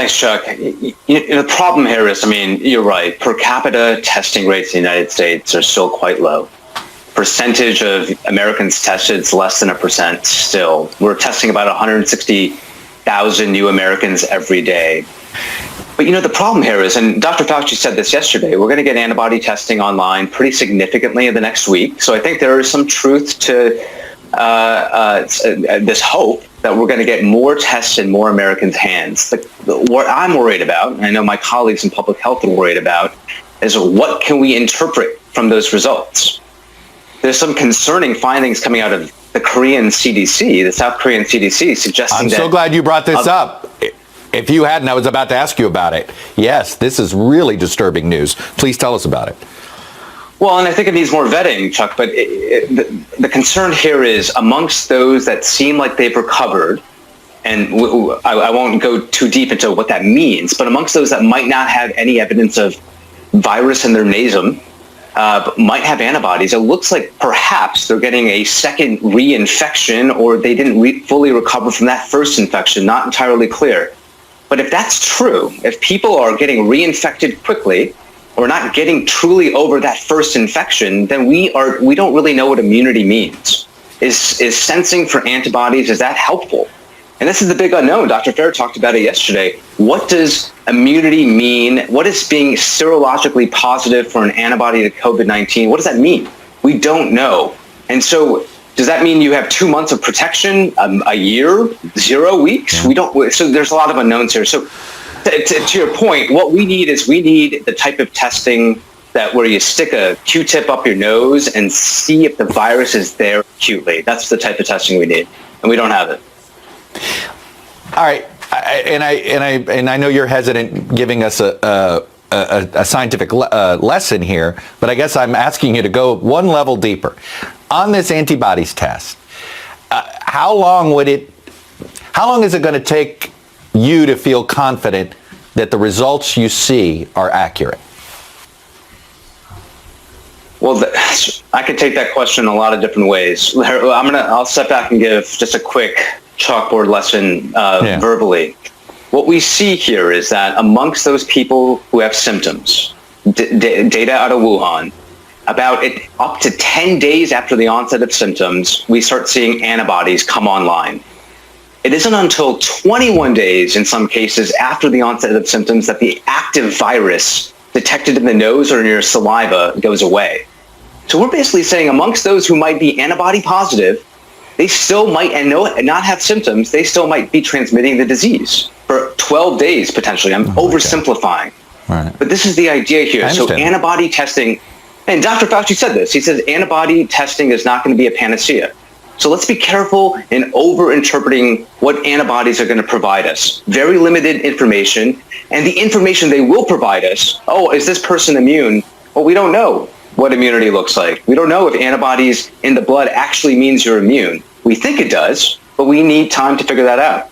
Thanks, Chuck. The problem here is, you're right. Per capita testing rates in the United States are still quite low. Percentage of Americans tested is less than 1% still. We're testing about 160,000 new Americans every day. But the problem here is, and Dr. Fauci said this yesterday, we're going to get antibody testing online pretty significantly in the next week. So I think there is some truth to this hope that we're going to get more tests in more Americans' hands. What I'm worried about, and I know my colleagues in public health are worried about, is what can we interpret from those results? There's some concerning findings coming out of the Korean CDC, the South Korean CDC, suggesting that... I'm so glad you brought this up. If you hadn't, I was about to ask you about it. Yes, this is really disturbing news. Please tell us about it. Well, and I think it needs more vetting, Chuck, but the concern here is amongst those that seem like they've recovered, and I won't go too deep into what that means, but amongst those that might not have any evidence of virus in their nasum, but might have antibodies, it looks like perhaps they're getting a second reinfection, or they didn't fully recover from that first infection, not entirely clear. But if that's true, if people are getting reinfected quickly, or not getting truly over that first infection, then we don't really know what immunity means. Is sensing for antibodies, is that helpful? And this is the big unknown. Dr. Fair talked about it yesterday. What does immunity mean? What is being serologically positive for an antibody to COVID-19? What does that mean? We don't know. And so does that mean you have 2 months of protection, a year, 0 weeks? We don't. So there's a lot of unknowns here. So to your point, what we need is the type of testing that where you stick a Q-tip up your nose and see if the virus is there acutely. That's the type of testing we need, and we don't have it. All right, and I know you're hesitant giving us a scientific lesson here, but I guess I'm asking you to go one level deeper on this antibodies test. How long is it going to take you to feel confident that the results you see are accurate? Well, I could take that question a lot of different ways. I'll step back and give just a quick chalkboard lesson verbally. What we see here is that amongst those people who have symptoms, data out of Wuhan, up to 10 days after the onset of symptoms, we start seeing antibodies come online. It isn't until 21 days, in some cases, after the onset of symptoms that the active virus detected in the nose or in your saliva goes away. So we're basically saying amongst those who might be antibody positive, they still might, and not have symptoms, they still might be transmitting the disease for 12 days, potentially. I'm oversimplifying. Right. But this is the idea here. So antibody testing, and Dr. Fauci said this, he says antibody testing is not going to be a panacea. So let's be careful in over-interpreting what antibodies are going to provide us. Very limited information, and the information they will provide us, is this person immune? Well, we don't know what immunity looks like. We don't know if antibodies in the blood actually means you're immune. We think it does, but we need time to figure that out.